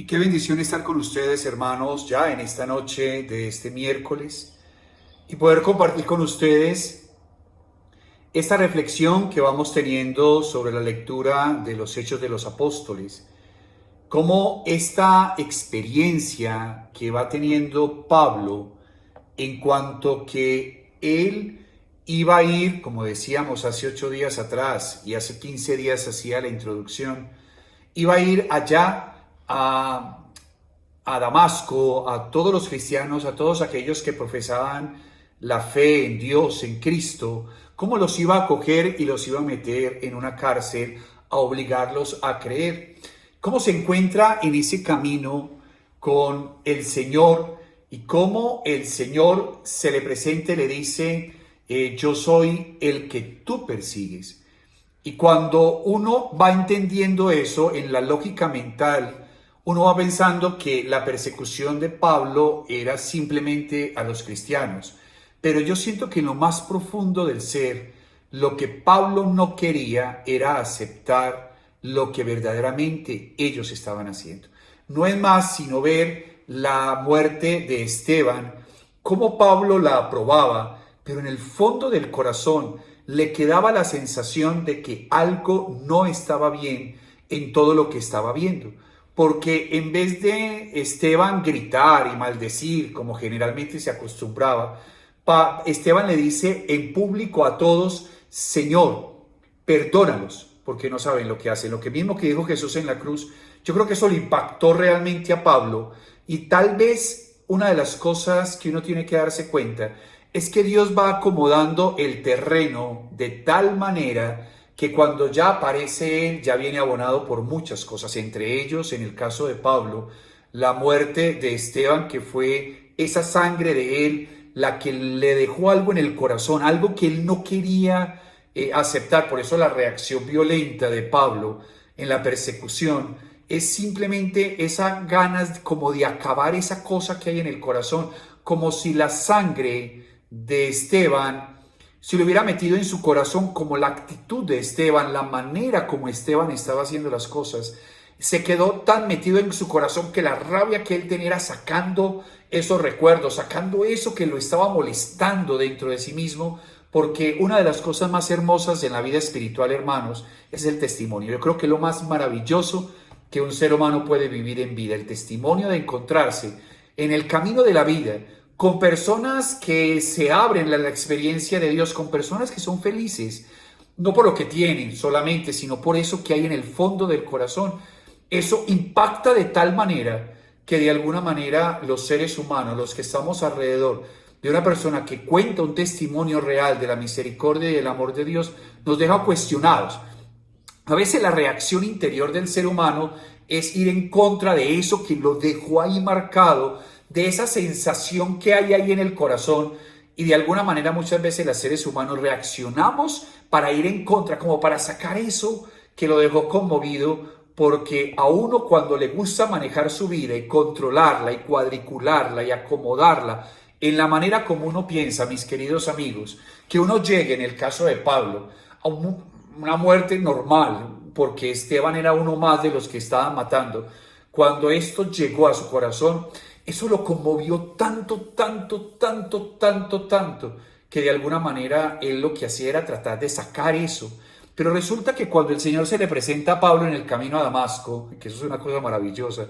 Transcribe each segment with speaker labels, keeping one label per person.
Speaker 1: Y qué bendición estar con ustedes, hermanos, ya en esta noche de este miércoles y poder compartir con ustedes esta reflexión que vamos teniendo sobre la lectura de los Hechos de los Apóstoles. Cómo esta experiencia que va teniendo Pablo en cuanto que él iba a ir, como decíamos hace 8 días atrás y hace 15 días hacía la introducción, iba a ir allá a Damasco, a todos los cristianos, a todos aquellos que profesaban la fe en Dios, en Cristo, cómo los iba a coger y los iba a meter en una cárcel, a obligarlos a creer. Cómo se encuentra en ese camino con el Señor y cómo el Señor se le presenta y le dice, yo soy el que tú persigues. Y cuando uno va entendiendo eso en la lógica mental, uno va pensando que la persecución de Pablo era simplemente a los cristianos. Pero yo siento que en lo más profundo del ser, lo que Pablo no quería era aceptar lo que verdaderamente ellos estaban haciendo. No es más sino ver la muerte de Esteban, cómo Pablo la aprobaba, pero en el fondo del corazón le quedaba la sensación de que algo no estaba bien en todo lo que estaba viendo. Porque en vez de Esteban gritar y maldecir, como generalmente se acostumbraba, Esteban le dice en público a todos, Señor, perdónalos, porque no saben lo que hacen. Lo que mismo que dijo Jesús en la cruz, yo creo que eso le impactó realmente a Pablo. Y tal vez una de las cosas que uno tiene que darse cuenta es que Dios va acomodando el terreno de tal manera que cuando ya aparece Él, ya viene abonado por muchas cosas, entre ellos, en el caso de Pablo, la muerte de Esteban, que fue esa sangre de Él, la que le dejó algo en el corazón, algo que Él no quería aceptar. Por eso la reacción violenta de Pablo en la persecución es simplemente esa ganas como de acabar esa cosa que hay en el corazón, como si la sangre de Esteban si lo hubiera metido en su corazón, como la actitud de Esteban, la manera como Esteban estaba haciendo las cosas, se quedó tan metido en su corazón que la rabia que él tenía era sacando esos recuerdos, sacando eso que lo estaba molestando dentro de sí mismo, porque una de las cosas más hermosas en la vida espiritual, hermanos, es el testimonio. Yo creo que lo más maravilloso que un ser humano puede vivir en vida, el testimonio de encontrarse en el camino de la vida, con personas que se abren a la experiencia de Dios, con personas que son felices, no por lo que tienen solamente, sino por eso que hay en el fondo del corazón. Eso impacta de tal manera que de alguna manera los seres humanos, los que estamos alrededor de una persona que cuenta un testimonio real de la misericordia y el amor de Dios, nos deja cuestionados. A veces la reacción interior del ser humano es ir en contra de eso que lo dejó ahí marcado, de esa sensación que hay ahí en el corazón, y de alguna manera muchas veces los seres humanos reaccionamos para ir en contra, como para sacar eso que lo dejó conmovido, porque a uno cuando le gusta manejar su vida y controlarla y cuadricularla y acomodarla en la manera como uno piensa, mis queridos amigos, que uno llegue en el caso de Pablo a una muerte normal, porque Esteban era uno más de los que estaban matando. Cuando esto llegó a su corazón, eso lo conmovió tanto, que de alguna manera él lo que hacía era tratar de sacar eso. Pero resulta que cuando el Señor se le presenta a Pablo en el camino a Damasco, que eso es una cosa maravillosa,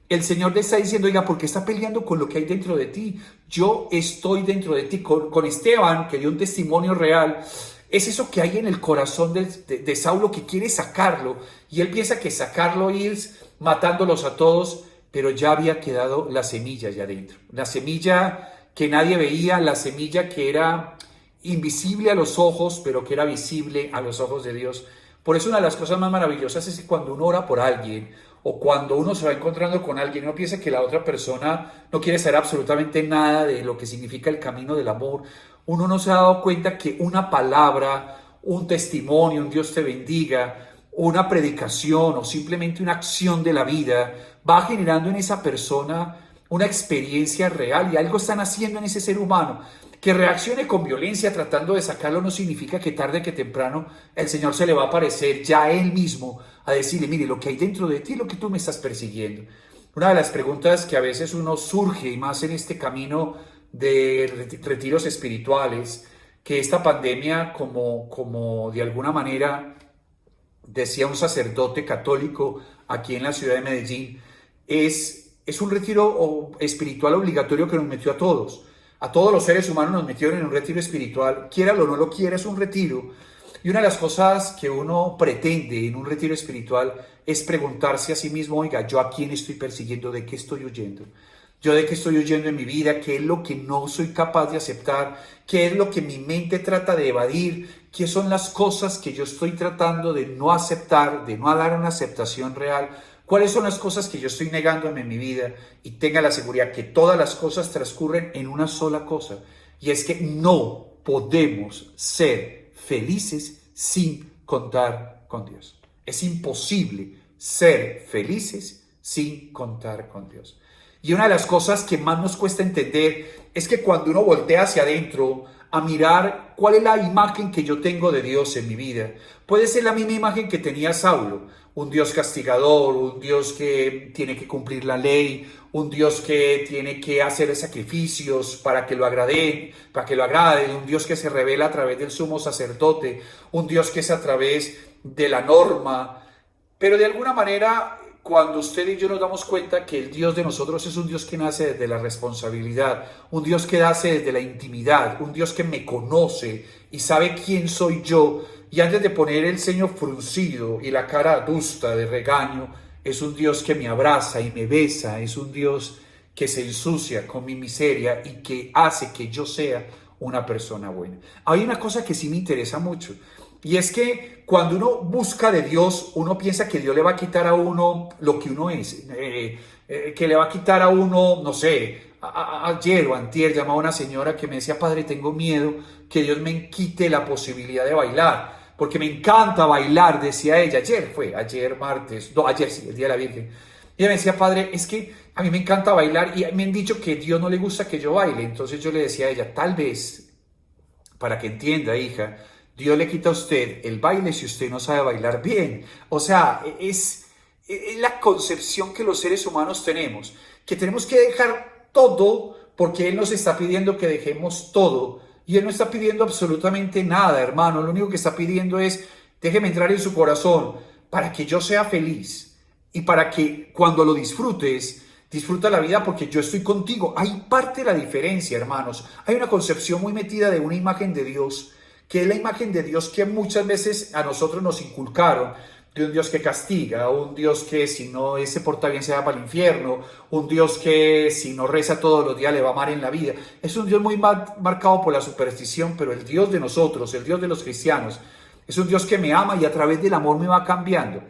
Speaker 1: el Señor le está diciendo, oiga, ¿por qué está peleando con lo que hay dentro de ti? Yo estoy dentro de ti. Con Esteban, que dio un testimonio real, es eso que hay en el corazón de Saulo, que quiere sacarlo. Y él piensa que sacarlo es matándolos a todos, pero ya había quedado la semilla allá adentro. La semilla que nadie veía, la semilla que era invisible a los ojos, pero que era visible a los ojos de Dios. Por eso una de las cosas más maravillosas es que cuando uno ora por alguien, o cuando uno se va encontrando con alguien, uno piensa que la otra persona no quiere saber absolutamente nada de lo que significa el camino del amor. Uno no se ha dado cuenta que una palabra, un testimonio, un Dios te bendiga, una predicación o simplemente una acción de la vida va generando en esa persona una experiencia real, y algo están haciendo en ese ser humano. Que reaccione con violencia tratando de sacarlo no significa que tarde que temprano el Señor se le va a aparecer ya a él mismo a decirle, mire, lo que hay dentro de ti es lo que tú me estás persiguiendo. Una de las preguntas que a veces uno surge, y más en este camino de retiros espirituales, que esta pandemia, como de alguna manera decía un sacerdote católico aquí en la ciudad de Medellín, es un retiro espiritual obligatorio que nos metió a todos los seres humanos nos metieron en un retiro espiritual, quiera o no lo quiera, es un retiro. Y una de las cosas que uno pretende en un retiro espiritual es preguntarse a sí mismo, oiga, ¿yo a quién estoy persiguiendo? ¿De qué estoy huyendo? ¿Yo de qué estoy huyendo en mi vida? ¿Qué es lo que no soy capaz de aceptar? ¿Qué es lo que mi mente trata de evadir? ¿Qué son las cosas que yo estoy tratando de no aceptar, de no dar una aceptación real? ¿Cuáles son las cosas que yo estoy negándome en mi vida? Y tenga la seguridad que todas las cosas transcurren en una sola cosa. Y es que no podemos ser felices sin contar con Dios. Es imposible ser felices sin contar con Dios. Y una de las cosas que más nos cuesta entender es que cuando uno voltea hacia adentro a mirar cuál es la imagen que yo tengo de Dios en mi vida, puede ser la misma imagen que tenía Saulo, un Dios castigador, un Dios que tiene que cumplir la ley, un Dios que tiene que hacer sacrificios para que lo agrade, un Dios que se revela a través del sumo sacerdote, un Dios que es a través de la norma. Pero de alguna manera, cuando usted y yo nos damos cuenta que el Dios de nosotros es un Dios que nace desde la responsabilidad, un Dios que nace desde la intimidad, un Dios que me conoce y sabe quién soy yo, y antes de poner el ceño fruncido y la cara adusta de regaño, es un Dios que me abraza y me besa, es un Dios que se ensucia con mi miseria y que hace que yo sea una persona buena. Hay una cosa que sí me interesa mucho, y es que cuando uno busca de Dios, uno piensa que Dios le va a quitar a uno lo que uno es, que le va a quitar a uno, no sé, ayer o antier llamaba una señora que me decía, padre, tengo miedo que Dios me quite la posibilidad de bailar, porque me encanta bailar, decía ella, ayer martes, no, ayer sí, el Día de la Virgen. Y ella me decía, padre, es que a mí me encanta bailar y me han dicho que Dios no le gusta que yo baile. Entonces yo le decía a ella, tal vez, para que entienda, hija, Dios le quita a usted el baile si usted no sabe bailar bien. O sea, es la concepción que los seres humanos tenemos, que tenemos que dejar todo porque Él nos está pidiendo que dejemos todo. Y Él no está pidiendo absolutamente nada, hermano. Lo único que está pidiendo es, déjeme entrar en su corazón para que yo sea feliz y para que cuando lo disfrutes, disfruta la vida porque yo estoy contigo. Hay parte de la diferencia, hermanos. Hay una concepción muy metida de una imagen de Dios, que es la imagen de Dios que muchas veces a nosotros nos inculcaron, de un Dios que castiga, un Dios que si no se porta bien se va para el infierno, un Dios que si no reza todos los días le va mal en la vida. Es un Dios muy marcado por la superstición, pero el Dios de nosotros, el Dios de los cristianos, es un Dios que me ama y a través del amor me va cambiando.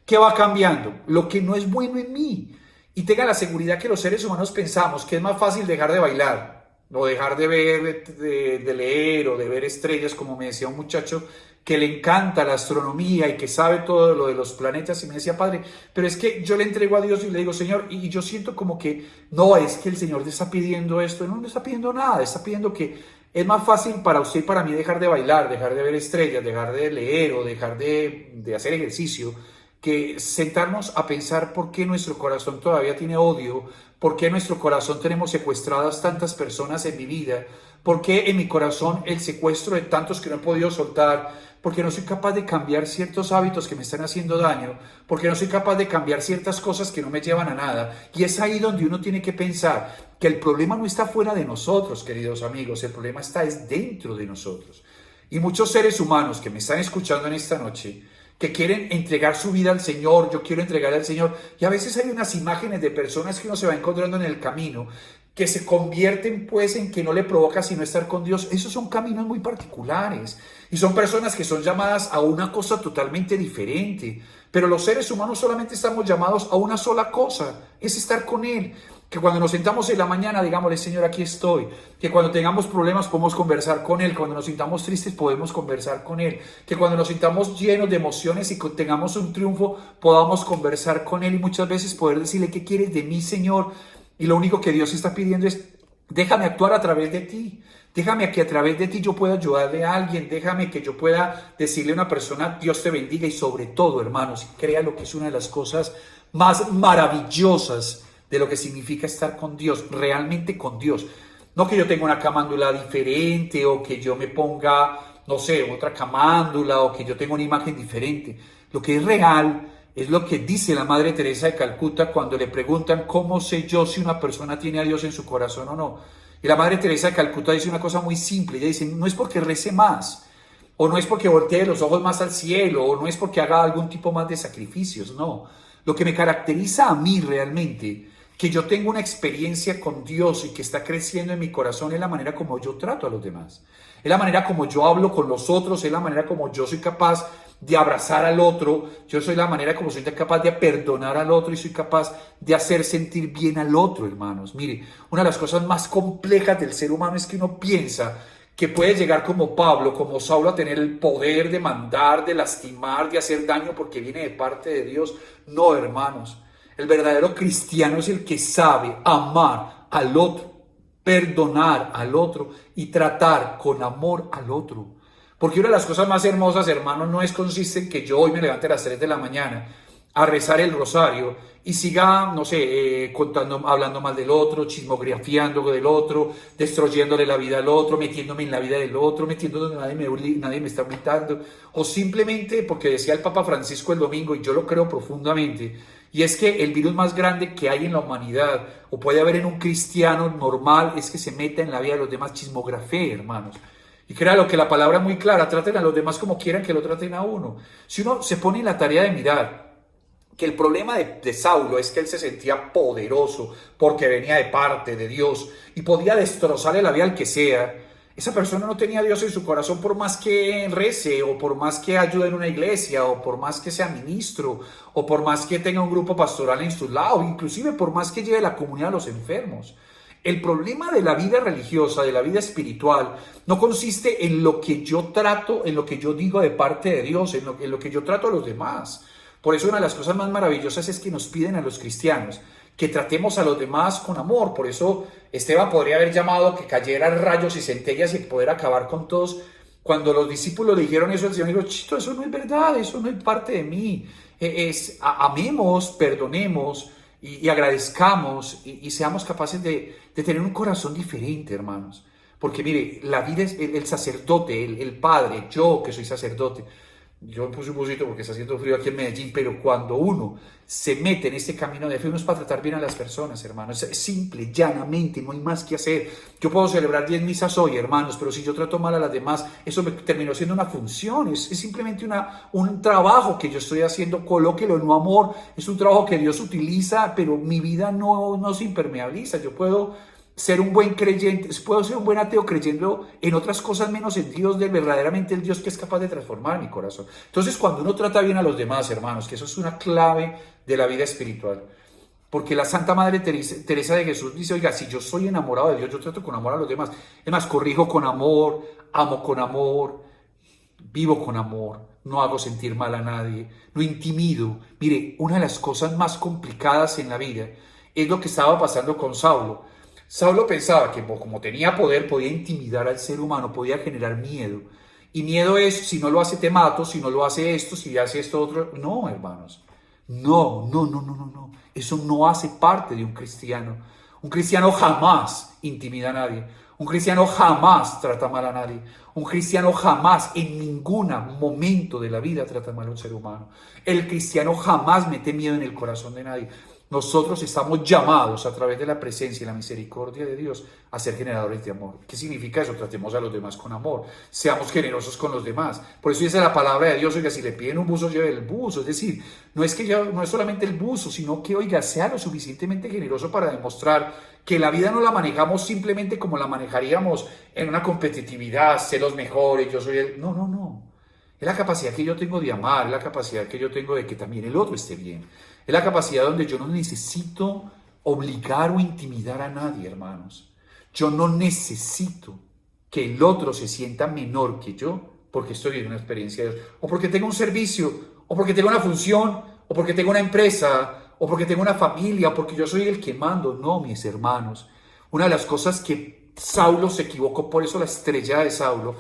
Speaker 1: ¿Qué va cambiando? Lo que no es bueno en mí. Y tenga la seguridad que los seres humanos pensamos que es más fácil dejar de bailar, o dejar de ver, de leer o de ver estrellas, como me decía un muchacho que le encanta la astronomía y que sabe todo lo de los planetas, y me decía, padre, pero es que yo le entrego a Dios y le digo, Señor, y yo siento como que, no, es que el Señor le está pidiendo esto, no le está pidiendo nada, está pidiendo que es más fácil para usted y para mí dejar de bailar, dejar de ver estrellas, dejar de leer o dejar de hacer ejercicio, que sentarnos a pensar por qué nuestro corazón todavía tiene odio, por qué en nuestro corazón tenemos secuestradas tantas personas en mi vida, por qué en mi corazón el secuestro de tantos que no he podido soltar, porque no soy capaz de cambiar ciertos hábitos que me están haciendo daño, porque no soy capaz de cambiar ciertas cosas que no me llevan a nada. Y es ahí donde uno tiene que pensar que el problema no está fuera de nosotros, queridos amigos, el problema es dentro de nosotros. Y muchos seres humanos que me están escuchando en esta noche, que quieren entregar su vida al Señor, yo quiero entregar al Señor, y a veces hay unas imágenes de personas que uno se va encontrando en el camino, que se convierten pues en que no le provoca sino estar con Dios. Esos son caminos muy particulares, y son personas que son llamadas a una cosa totalmente diferente, pero los seres humanos solamente estamos llamados a una sola cosa, es estar con Él. Que cuando nos sentamos en la mañana, digámosle, Señor, aquí estoy. Que cuando tengamos problemas podemos conversar con Él. Cuando nos sintamos tristes podemos conversar con Él. Que cuando nos sintamos llenos de emociones y tengamos un triunfo podamos conversar con Él. Y muchas veces poder decirle, ¿qué quieres de mí, Señor? Y lo único que Dios está pidiendo es, déjame actuar a través de ti. Déjame que a través de ti yo pueda ayudarle a alguien. Déjame que yo pueda decirle a una persona, Dios te bendiga. Y sobre todo, hermanos, crea lo que es una de las cosas más maravillosas de lo que significa estar con Dios, realmente con Dios. No que yo tenga una camándula diferente o que yo me ponga, no sé, otra camándula o que yo tenga una imagen diferente. Lo que es real es lo que dice la Madre Teresa de Calcuta cuando le preguntan cómo sé yo si una persona tiene a Dios en su corazón o no. Y la Madre Teresa de Calcuta dice una cosa muy simple. Ella dice, no es porque rece más, o no es porque voltee los ojos más al cielo, o no es porque haga algún tipo más de sacrificios, no. Lo que me caracteriza a mí realmente, que yo tengo una experiencia con Dios y que está creciendo en mi corazón, es la manera como yo trato a los demás. Es la manera como yo hablo con los otros, es la manera como yo soy capaz de abrazar al otro, yo soy la manera como soy capaz de perdonar al otro y soy capaz de hacer sentir bien al otro, hermanos. Mire, una de las cosas más complejas del ser humano es que uno piensa que puede llegar como Pablo, como Saulo, a tener el poder de mandar, de lastimar, de hacer daño porque viene de parte de Dios. No, hermanos. El verdadero cristiano es el que sabe amar al otro, perdonar al otro y tratar con amor al otro. Porque una de las cosas más hermosas, hermanos, no consiste en que yo hoy me levante a las 3 de la mañana a rezar el rosario y siga, no sé, hablando mal del otro, chismografiando del otro, destruyéndole la vida al otro, metiéndome en la vida del otro, metiéndome donde nadie me está invitando, o simplemente porque decía el Papa Francisco el domingo, y yo lo creo profundamente, y es que el virus más grande que hay en la humanidad, o puede haber en un cristiano normal, es que se meta en la vida de los demás, chismografía, hermanos. Y créalo que la palabra es muy clara, traten a los demás como quieran que lo traten a uno. Si uno se pone en la tarea de mirar que el problema de Saulo es que él se sentía poderoso porque venía de parte de Dios y podía destrozarle la vida al que sea, esa persona no tenía a Dios en su corazón por más que rece o por más que ayude en una iglesia o por más que sea ministro o por más que tenga un grupo pastoral en su lado, inclusive por más que lleve la comunidad a los enfermos. El problema de la vida religiosa, de la vida espiritual, no consiste en lo que yo trato, en lo que yo digo de parte de Dios, en lo que yo trato a los demás. Por eso una de las cosas más maravillosas es que nos piden a los cristianos que tratemos a los demás con amor. Por eso Esteban podría haber llamado a que cayeran rayos y centellas y poder acabar con todos. Cuando los discípulos le dijeron eso, el Señor dijo, chito, eso no es verdad, eso no es parte de mí. Amemos, perdonemos y agradezcamos y seamos capaces de tener un corazón diferente, hermanos. Porque mire, la vida es el sacerdote, el padre, yo que soy sacerdote. Yo me puse un busito porque está haciendo frío aquí en Medellín, pero cuando uno se mete en este camino de fe, uno es para tratar bien a las personas, hermanos. Es simple, llanamente, no hay más que hacer. Yo puedo celebrar 10 misas hoy, hermanos, pero si yo trato mal a las demás, eso me terminó siendo una función. Es simplemente un trabajo que yo estoy haciendo, colóquelo, no amor. Es un trabajo que Dios utiliza, pero mi vida no se impermeabiliza. Yo puedo ser un buen creyente, puedo ser un buen ateo creyendo en otras cosas menos en Dios, de verdaderamente el Dios que es capaz de transformar mi corazón. Entonces, cuando uno trata bien a los demás, hermanos, que eso es una clave de la vida espiritual, porque la Santa Madre Teresa de Jesús dice, oiga, si yo soy enamorado de Dios, yo trato con amor a los demás. Es más, corrijo con amor, amo con amor, vivo con amor, no hago sentir mal a nadie, no intimido. Mire, una de las cosas más complicadas en la vida es lo que estaba pasando con Saulo. Saulo pensaba que como tenía poder podía intimidar al ser humano, podía generar miedo. Y miedo es, si no lo hace te mato, si no lo hace esto, si hace esto otro. No, hermanos. No. Eso no hace parte de un cristiano. Un cristiano jamás intimida a nadie. Un cristiano jamás trata mal a nadie. Un cristiano jamás, en ningún momento de la vida, trata mal a un ser humano. El cristiano jamás mete miedo en el corazón de nadie. Nosotros estamos llamados a través de la presencia y la misericordia de Dios a ser generadores de amor. ¿Qué significa eso? Tratemos a los demás con amor. Seamos generosos con los demás. Por eso dice la palabra de Dios, oiga, si le piden un buzo, lleve el buzo. Es decir, no es solamente el buzo, sino que, oiga, sea lo suficientemente generoso para demostrar que la vida no la manejamos simplemente como la manejaríamos en una competitividad, ser los mejores, yo soy el... No. Es la capacidad que yo tengo de amar, es la capacidad que yo tengo de que también el otro esté bien. Es la capacidad donde yo no necesito obligar o intimidar a nadie, hermanos. Yo no necesito que el otro se sienta menor que yo porque estoy viviendo una experiencia de Dios, o porque tengo un servicio, o porque tengo una función, o porque tengo una empresa, o porque tengo una familia, o porque yo soy el que mando. No, mis hermanos. Una de las cosas que Saulo se equivocó, por eso la estrella de Saulo,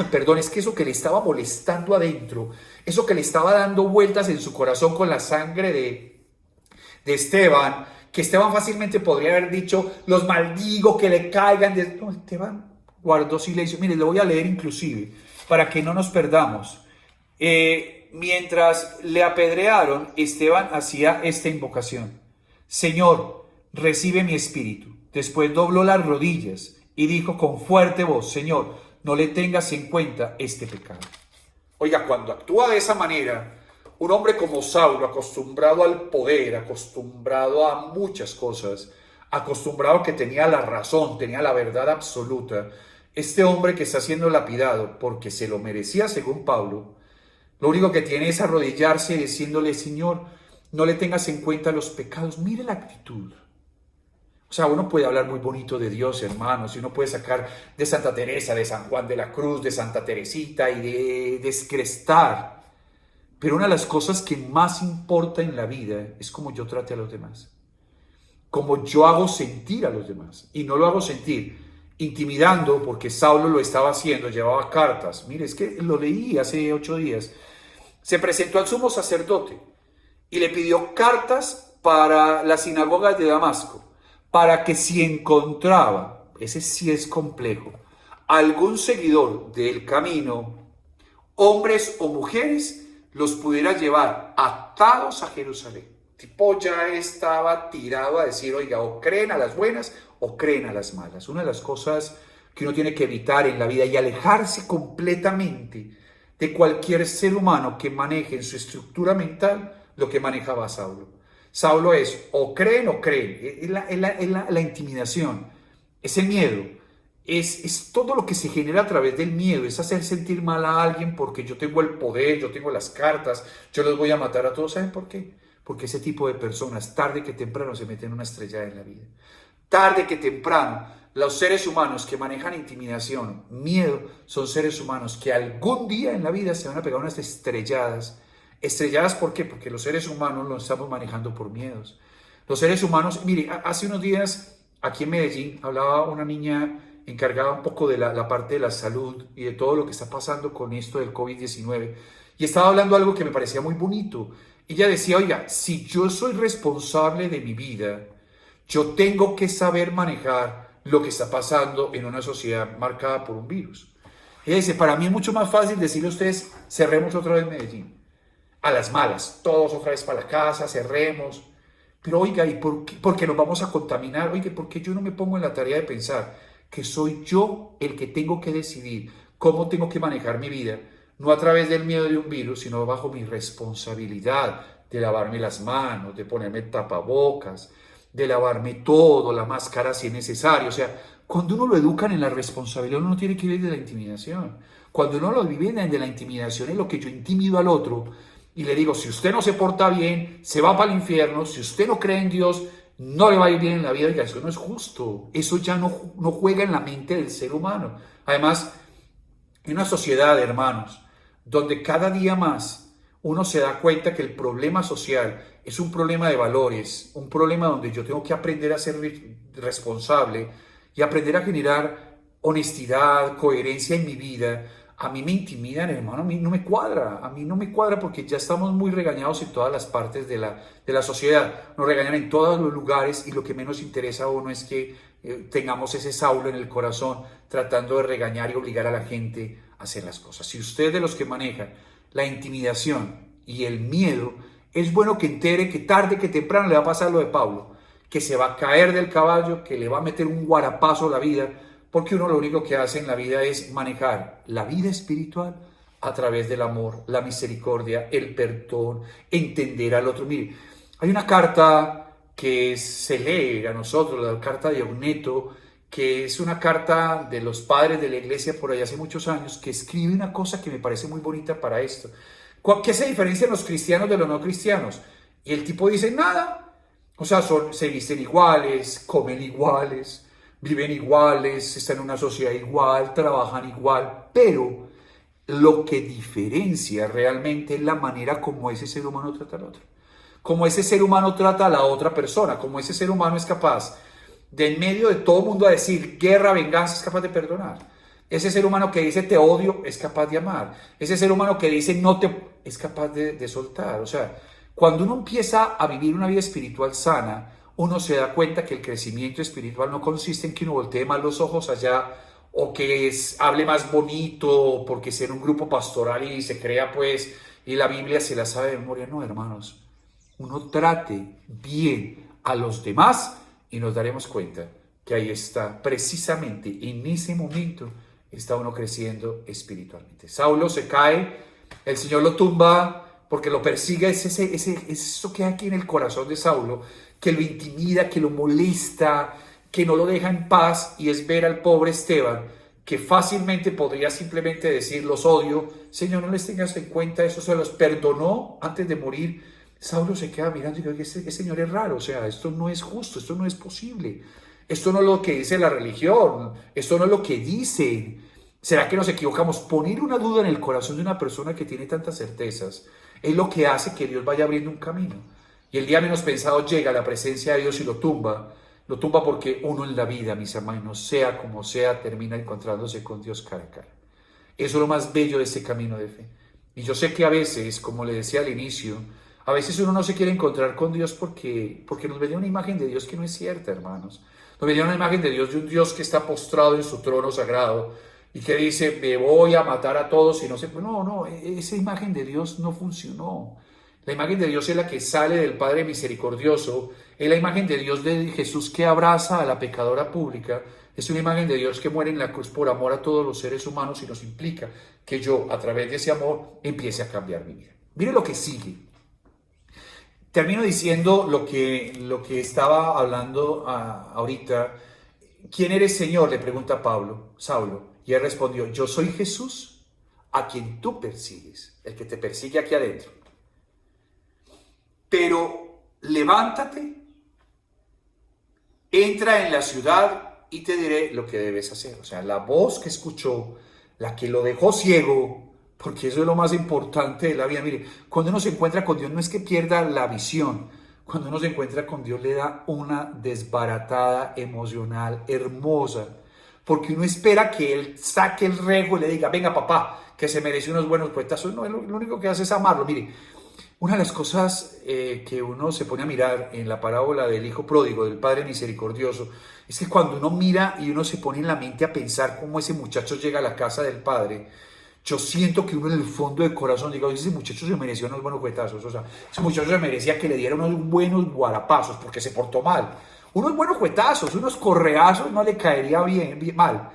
Speaker 1: perdón, es que eso que le estaba molestando adentro, eso que le estaba dando vueltas en su corazón con la sangre de Esteban, que Esteban fácilmente podría haber dicho, los maldigo, que le caigan. No, Esteban guardó silencio. Mire, lo voy a leer inclusive, para que no nos perdamos. Mientras le apedrearon, Esteban hacía esta invocación: Señor, recibe mi espíritu. Después dobló las rodillas y dijo con fuerte voz: Señor, no le tengas en cuenta este pecado. Oiga, cuando actúa de esa manera, un hombre como Saulo, acostumbrado al poder, acostumbrado a muchas cosas, acostumbrado que tenía la razón, tenía la verdad absoluta, este hombre que está siendo lapidado porque se lo merecía según Pablo, lo único que tiene es arrodillarse diciéndole: Señor, no le tengas en cuenta los pecados. Mire la actitud. O sea, uno puede hablar muy bonito de Dios, hermanos, y uno puede sacar de Santa Teresa, de San Juan de la Cruz, de Santa Teresita y de descrestar. Pero una de las cosas que más importa en la vida es cómo yo trate a los demás. Cómo yo hago sentir a los demás. Y no lo hago sentir intimidando, porque Saulo lo estaba haciendo, llevaba cartas. Mire, es que lo leí hace 8 días. Se presentó al sumo sacerdote y le pidió cartas para las sinagogas de Damasco, para que si encontraba, ese sí es complejo, algún seguidor del camino, hombres o mujeres, los pudiera llevar atados a Jerusalén. Tipo ya estaba tirado a decir: oiga, o creen a las buenas o creen a las malas. Una de las cosas que uno tiene que evitar en la vida y alejarse completamente de cualquier ser humano que maneje en su estructura mental lo que manejaba Saulo. Saulo es o creen o creen, es la intimidación, es el miedo, es todo lo que se genera a través del miedo, es hacer sentir mal a alguien porque yo tengo el poder, yo tengo las cartas, yo los voy a matar a todos. ¿Saben por qué? Porque ese tipo de personas tarde que temprano se meten en una estrellada en la vida. Tarde que temprano, los seres humanos que manejan intimidación, miedo, son seres humanos que algún día en la vida se van a pegar unas estrelladas. ¿Estrelladas por qué? Porque los seres humanos los estamos manejando por miedos. Los seres humanos, mire, hace unos días aquí en Medellín hablaba una niña encargada un poco de la parte de la salud y de todo lo que está pasando con esto del COVID-19. Y estaba hablando algo que me parecía muy bonito. Ella decía: oiga, si yo soy responsable de mi vida, yo tengo que saber manejar lo que está pasando en una sociedad marcada por un virus. Ella dice: para mí es mucho más fácil decirle a ustedes: cerremos otra vez Medellín. A las malas, todos otra vez para la casa, cerremos. Pero oiga, ¿y por qué nos vamos a contaminar? Oiga, ¿por qué yo no me pongo en la tarea de pensar que soy yo el que tengo que decidir cómo tengo que manejar mi vida? No a través del miedo de un virus, sino bajo mi responsabilidad de lavarme las manos, de ponerme tapabocas, de lavarme todo, la máscara si es necesario. O sea, cuando uno lo educan en la responsabilidad, uno no tiene que vivir de la intimidación. Cuando uno lo vive de la intimidación, es lo que yo intimido al otro y le digo: si usted no se porta bien, se va para el infierno. Si usted no cree en Dios, no le va a ir bien en la vida. Y eso no es justo. Eso ya no juega en la mente del ser humano. Además, en una sociedad, hermanos, donde cada día más uno se da cuenta que el problema social es un problema de valores, un problema donde yo tengo que aprender a ser responsable y aprender a generar honestidad, coherencia en mi vida. A mí me intimidan, hermano, a mí no me cuadra porque ya estamos muy regañados en todas las partes de la sociedad, nos regañan en todos los lugares y lo que menos interesa a uno es que tengamos ese Saulo en el corazón tratando de regañar y obligar a la gente a hacer las cosas. Si usted es de los que manejan la intimidación y el miedo, es bueno que entere que tarde que temprano le va a pasar lo de Pablo, que se va a caer del caballo, que le va a meter un guarapazo a la vida, porque uno lo único que hace en la vida es manejar la vida espiritual a través del amor, la misericordia, el perdón, entender al otro. Mire, hay una carta que se lee a nosotros, la carta de Ogneto, que es una carta de los padres de la iglesia por allá hace muchos años, que escribe una cosa que me parece muy bonita para esto. ¿Qué se diferencian los cristianos de los no cristianos? Y el tipo dice: nada. O sea, se visten iguales, comen iguales, viven iguales, están en una sociedad igual, trabajan igual, pero lo que diferencia realmente es la manera como ese ser humano trata al otro, como ese ser humano trata a la otra persona, como ese ser humano es capaz de en medio de todo el mundo a decir guerra, venganza, es capaz de perdonar. Ese ser humano que dice te odio es capaz de amar. Ese ser humano que dice no te es capaz de soltar. O sea, cuando uno empieza a vivir una vida espiritual sana, uno se da cuenta que el crecimiento espiritual no consiste en que uno voltee más los ojos allá o que hable más bonito porque sea en un grupo pastoral y se crea pues y la Biblia se la sabe de memoria. No, hermanos, uno trate bien a los demás y nos daremos cuenta que ahí está, precisamente en ese momento está uno creciendo espiritualmente. Saulo se cae, el Señor lo tumba porque lo persigue, es eso que hay aquí en el corazón de Saulo, que lo intimida, que lo molesta, que no lo deja en paz, y es ver al pobre Esteban, que fácilmente podría simplemente decir, los odio, Señor, no les tengas en cuenta, eso se los perdonó antes de morir. Saulo se queda mirando y dice, este Señor es raro, o sea, esto no es justo, esto no es posible, esto no es lo que dice la religión, esto no es lo que dicen. ¿Será que nos equivocamos? Poner una duda en el corazón de una persona que tiene tantas certezas es lo que hace que Dios vaya abriendo un camino. Y el día menos pensado llega a la presencia de Dios y lo tumba. Lo tumba porque uno en la vida, mis hermanos, sea como sea, termina encontrándose con Dios cara a cara. Eso es lo más bello de este camino de fe. Y yo sé que a veces, como le decía al inicio, a veces uno no se quiere encontrar con Dios porque nos vendía una imagen de Dios que no es cierta, hermanos. Nos vendía una imagen de un Dios que está postrado en su trono sagrado y que dice, me voy a matar a todos y no sé. No, esa imagen de Dios no funcionó. La imagen de Dios es la que sale del Padre misericordioso, es la imagen de Dios de Jesús que abraza a la pecadora pública, es una imagen de Dios que muere en la cruz por amor a todos los seres humanos y nos implica que yo, a través de ese amor, empiece a cambiar mi vida. Mire lo que sigue. Termino diciendo lo que estaba hablando ahorita. ¿Quién eres, Señor?, le pregunta Saulo, y él respondió, yo soy Jesús, a quien tú persigues, el que te persigue aquí adentro. Pero levántate, entra en la ciudad y te diré lo que debes hacer. O sea, la voz que escuchó, la que lo dejó ciego, porque eso es lo más importante de la vida. Mire, cuando uno se encuentra con Dios no es que pierda la visión. Cuando uno se encuentra con Dios le da una desbaratada emocional hermosa, porque uno espera que Él saque el rego y le diga, venga papá, que se merece unos buenos puestazos. No, lo único que hace es amarlo. Mire, una de las cosas que uno se pone a mirar en la parábola del hijo pródigo, del padre misericordioso, es que cuando uno mira y uno se pone en la mente a pensar cómo ese muchacho llega a la casa del padre, yo siento que uno en el fondo del corazón diga, ese muchacho se merecía unos buenos cuetazos, o sea, ese muchacho se merecía que le dieran unos buenos guarapazos porque se portó mal. Unos buenos cuetazos, unos correazos no le caería bien mal.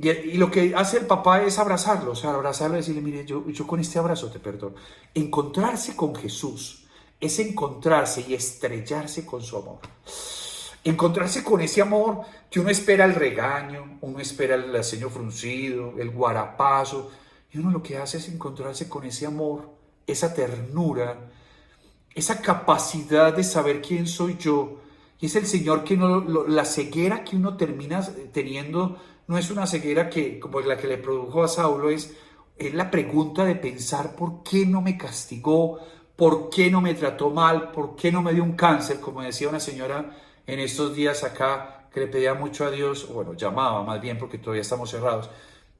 Speaker 1: Y lo que hace el papá es abrazarlo, o sea, abrazarlo y decirle, mire, yo con este abrazo te perdono. Encontrarse con Jesús es encontrarse y estrellarse con su amor. Encontrarse con ese amor que uno espera el regaño, uno espera el ceño fruncido, el guarapazo, y uno lo que hace es encontrarse con ese amor, esa ternura, esa capacidad de saber quién soy yo. Y es el Señor que la ceguera que uno termina teniendo no es una ceguera que, como la que le produjo a Saulo, es la pregunta de pensar por qué no me castigó, por qué no me trató mal, por qué no me dio un cáncer, como decía una señora en estos días acá, que le pedía mucho a Dios, bueno, llamaba más bien porque todavía estamos cerrados,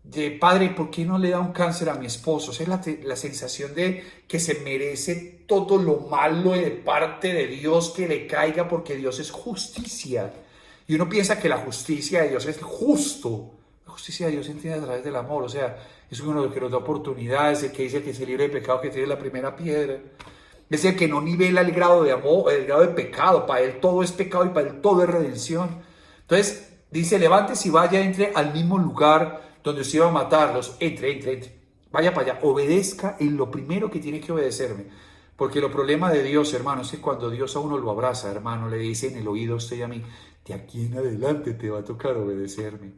Speaker 1: de Padre, ¿por qué no le da un cáncer a mi esposo? O sea, la sensación de que se merece todo lo malo de parte de Dios que le caiga porque Dios es justicia. Y uno piensa que la justicia de Dios es justo. La justicia de Dios se entiende a través del amor. O sea, es uno que nos da oportunidades, el que dice que se libre de pecado, que tiene la primera piedra. Es el que no nivela el grado de amor, el grado de pecado. Para él todo es pecado y para él todo es redención. Entonces, dice, levántese y vaya, entre al mismo lugar donde usted iba a matarlos. Entre. Vaya para allá. Obedezca en lo primero que tiene que obedecerme. Porque el problema de Dios, hermano, es que cuando Dios a uno lo abraza, hermano, le dice en el oído a usted y a mí, de aquí en adelante te va a tocar obedecerme.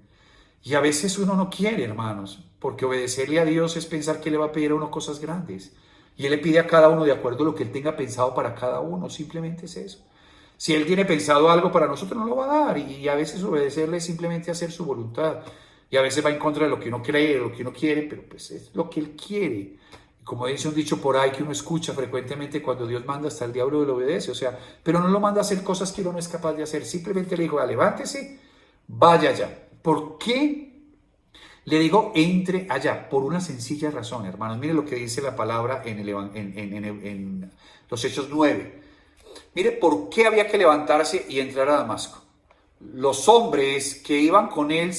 Speaker 1: Y a veces uno no quiere, hermanos, porque obedecerle a Dios es pensar que le va a pedir a uno cosas grandes. Y Él le pide a cada uno de acuerdo a lo que Él tenga pensado para cada uno, simplemente es eso. Si Él tiene pensado algo para nosotros, no lo va a dar. Y a veces obedecerle es simplemente hacer su voluntad. Y a veces va en contra de lo que uno cree, de lo que uno quiere, pero pues es lo que Él quiere. Como dice un dicho por ahí que uno escucha frecuentemente, cuando Dios manda, hasta el diablo le obedece. O sea, pero no lo manda a hacer cosas que uno no es capaz de hacer. Simplemente le dijo, levántese, vaya allá. ¿Por qué le digo entre allá? Por una sencilla razón, hermanos. Miren lo que dice la palabra en los Hechos 9. Mire, ¿por qué había que levantarse y entrar a Damasco? Los hombres que iban con él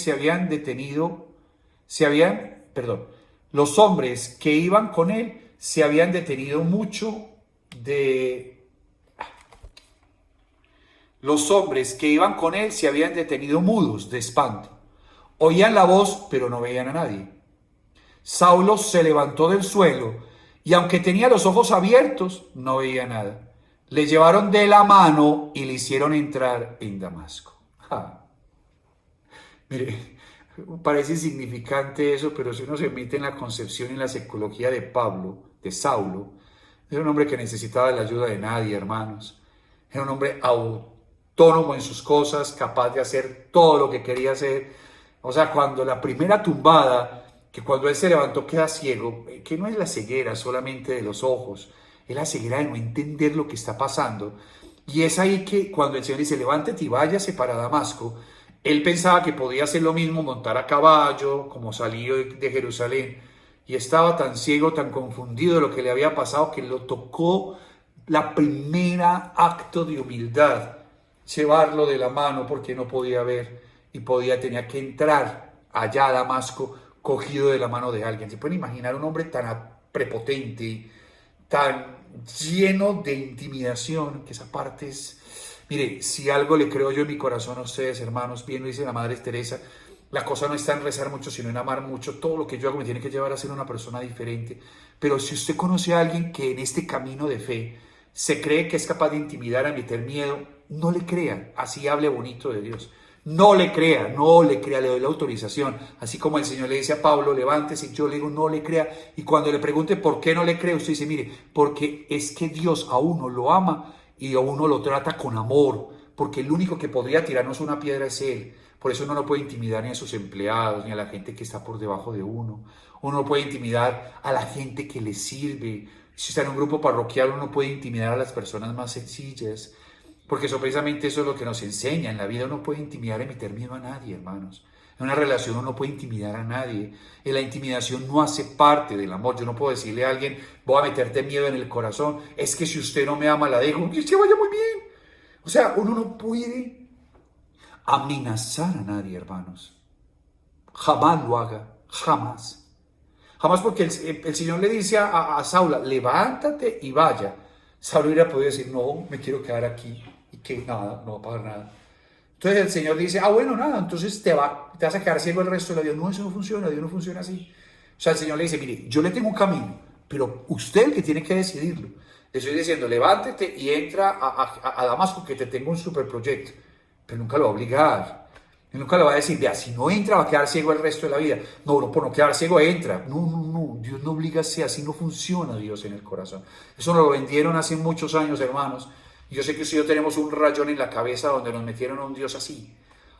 Speaker 1: los hombres que iban con él se habían detenido mucho de... Los hombres que iban con él se habían detenido mudos de espanto. Oían la voz, pero no veían a nadie. Saulo se levantó del suelo y aunque tenía los ojos abiertos, no veía nada. Le llevaron de la mano y le hicieron entrar en Damasco. Ja. Mire, parece insignificante eso, pero si uno se mete en la concepción y en la psicología de Saulo, era un hombre que necesitaba la ayuda de nadie, hermanos. Era un hombre autónomo en sus cosas, capaz de hacer todo lo que quería hacer. O sea, cuando la primera tumbada, que cuando él se levantó queda ciego, que no es la ceguera solamente de los ojos, es la ceguera de no entender lo que está pasando. Y es ahí que cuando el Señor dice, levántate y váyase para Damasco, él pensaba que podía hacer lo mismo, montar a caballo, como salió de Jerusalén. Y estaba tan ciego, tan confundido de lo que le había pasado, que lo tocó la primera acto de humildad, llevarlo de la mano porque no podía ver y tenía que entrar allá a Damasco cogido de la mano de alguien. ¿Se pueden imaginar un hombre tan prepotente, tan lleno de intimidación, que esa parte es... Mire, si algo le creo yo en mi corazón a ustedes, hermanos, bien lo dice la Madre Teresa, la cosa no está en rezar mucho, sino en amar mucho. Todo lo que yo hago me tiene que llevar a ser una persona diferente. Pero si usted conoce a alguien que en este camino de fe se cree que es capaz de intimidar, a meter miedo, no le crea, así hable bonito de Dios. No le crea, le doy la autorización. Así como el Señor le dice a Pablo, levántese, yo le digo, no le crea. Y cuando le pregunte por qué no le cree, usted dice, mire, porque es que Dios a uno lo ama y a uno lo trata con amor, porque el único que podría tirarnos una piedra es Él. Por eso uno no puede intimidar ni a sus empleados, ni a la gente que está por debajo de uno. Uno no puede intimidar a la gente que le sirve. Si está en un grupo parroquial, uno no puede intimidar a las personas más sencillas. Porque eso precisamente eso es lo que nos enseña. En la vida uno puede intimidar y meter miedo a nadie, hermanos. En una relación uno no puede intimidar a nadie. En la intimidación no hace parte del amor. Yo no puedo decirle a alguien, voy a meterte miedo en el corazón. Es que si usted no me ama, la dejo. Que se vaya muy bien. O sea, uno no puede amenazar a nadie, hermanos. Jamás lo haga. Jamás. Jamás, porque el Señor le dice a Saula, levántate y vaya. Saulo hubiera podido decir, no, me quiero quedar aquí. Y que nada, no va a pagar nada. Entonces el Señor dice, bueno, nada, entonces te vas a quedar ciego el resto de la vida. No, eso no funciona, Dios no funciona así. O sea, el Señor le dice, mire, yo le tengo un camino, pero usted es el que tiene que decidirlo. Le estoy diciendo, levántate y entra a Damasco, que te tengo un superproyecto. Pero nunca lo va a obligar. Él nunca le va a decir, vea, si no entra va a quedar ciego el resto de la vida. No, por no quedar ciego entra. No, Dios no obliga así no funciona Dios en el corazón. Eso nos lo vendieron hace muchos años, hermanos. Y yo sé que usted y yo tenemos un rayón en la cabeza donde nos metieron a un Dios así.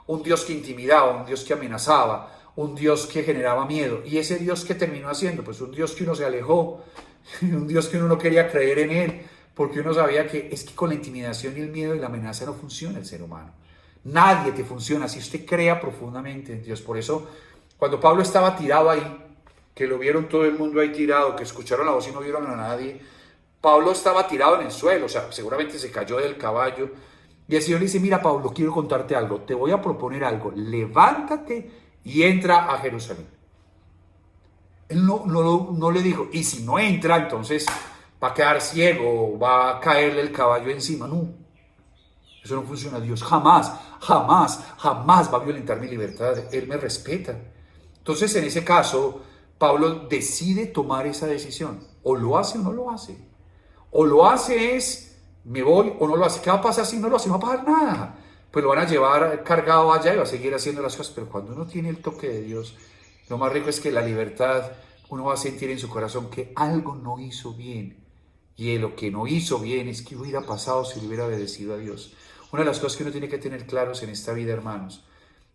Speaker 1: Un Dios que intimidaba, un Dios que amenazaba, un Dios que generaba miedo. Y ese Dios que terminó haciendo, pues un Dios que uno se alejó, un Dios que uno no quería creer en él, porque uno sabía que es que con la intimidación y el miedo y la amenaza no funciona el ser humano. Nadie te funciona si usted crea profundamente en Dios. Por eso, cuando Pablo estaba tirado ahí, que lo vieron todo el mundo ahí tirado, que escucharon la voz y no vieron a nadie, Pablo estaba tirado en el suelo, o sea, seguramente se cayó del caballo. Y el Señor le dice, mira Pablo, quiero contarte algo, te voy a proponer algo, levántate y entra a Jerusalén. Él no le dijo, y si no entra, entonces va a quedar ciego, va a caerle el caballo encima. No, eso no funciona. Dios jamás va a violentar mi libertad. Él me respeta. Entonces, en ese caso, Pablo decide tomar esa decisión. O lo hace o no lo hace. O lo hace es, me voy, o no lo hace. ¿Qué va a pasar si no lo hace? No va a pagar nada. Pues lo van a llevar cargado allá y va a seguir haciendo las cosas. Pero cuando uno tiene el toque de Dios, lo más rico es que la libertad, uno va a sentir en su corazón que algo no hizo bien. Y lo que no hizo bien es que hubiera pasado si le hubiera obedecido a Dios. Una de las cosas que uno tiene que tener claros en esta vida, hermanos,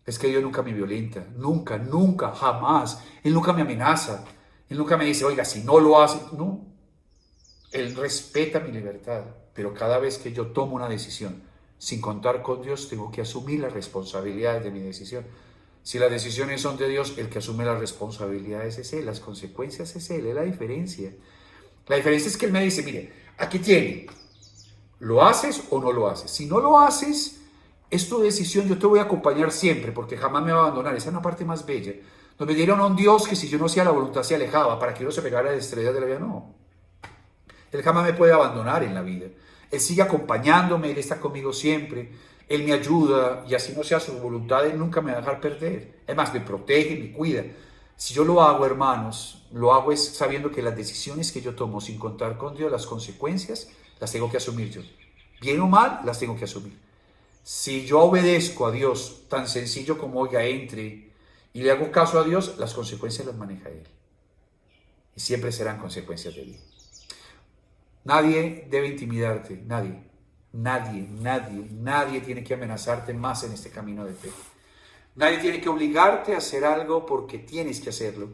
Speaker 1: es que Dios nunca me violenta. Nunca, jamás. Él nunca me amenaza. Él nunca me dice, oiga, si no lo hace. No. Él respeta mi libertad. Pero cada vez que yo tomo una decisión sin contar con Dios, tengo que asumir las responsabilidades de mi decisión. Si las decisiones son de Dios, el que asume las responsabilidades es Él, las consecuencias es Él, es la diferencia. La diferencia es que Él me dice, mire, aquí tiene, ¿Lo haces o no lo haces? Si no lo haces, es tu decisión, yo te voy a acompañar siempre, porque jamás me va a abandonar. Esa es una parte más bella. Nos dieron a un Dios que si yo no hacía la voluntad se alejaba, para que uno se pegara a las estrellas de la vida, no. Él jamás me puede abandonar en la vida. Él sigue acompañándome, Él está conmigo siempre. Él me ayuda y así no sea su voluntad, Él nunca me va a dejar perder. Es más, me protege, me cuida. Si yo lo hago, hermanos, lo hago es sabiendo que las decisiones que yo tomo sin contar con Dios, las consecuencias, las tengo que asumir yo. Bien o mal, las tengo que asumir. Si yo obedezco a Dios, tan sencillo como oiga, entre y le hago caso a Dios, las consecuencias las maneja Él. Y siempre serán consecuencias de Dios. Nadie debe intimidarte, nadie. Nadie tiene que amenazarte más en este camino de fe. Nadie tiene que obligarte a hacer algo porque tienes que hacerlo.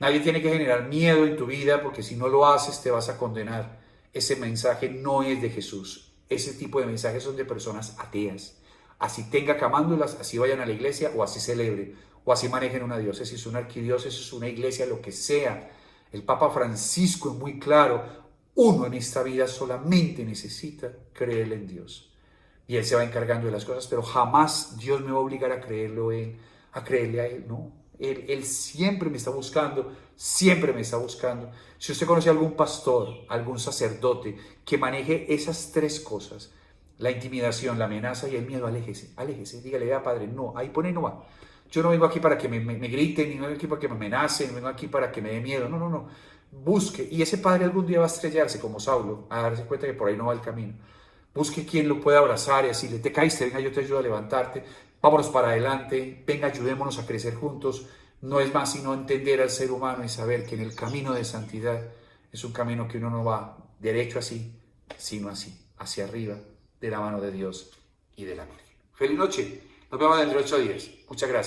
Speaker 1: Nadie tiene que generar miedo en tu vida porque si no lo haces te vas a condenar. Ese mensaje no es de Jesús. Ese tipo de mensajes son de personas ateas. Así tenga camándulas, así vayan a la iglesia o así celebre o así manejen una diócesis, una arquidiócesis, una iglesia, lo que sea. El Papa Francisco es muy claro. Uno en esta vida solamente necesita creer en Dios. Y Él se va encargando de las cosas, pero jamás Dios me va a obligar a creerle a Él, no. Él siempre me está buscando, siempre me está buscando. Si usted conoce a algún pastor, algún sacerdote que maneje esas tres cosas, la intimidación, la amenaza y el miedo, aléjese, dígale, vea padre, no, ahí pone no va. Yo no vengo aquí para que me griten, ni vengo aquí para que me amenacen, ni vengo aquí para que me dé miedo, no. Busque, y ese padre algún día va a estrellarse como Saulo, a darse cuenta que por ahí no va el camino. Busque quien lo pueda abrazar y decirle, te caíste, venga, yo te ayudo a levantarte, vámonos para adelante, venga, ayudémonos a crecer juntos. No es más sino entender al ser humano y saber que en el camino de santidad es un camino que uno no va derecho así, sino así, hacia arriba, de la mano de Dios y de la Virgen. Feliz noche, nos vemos dentro de 8 días. Muchas gracias.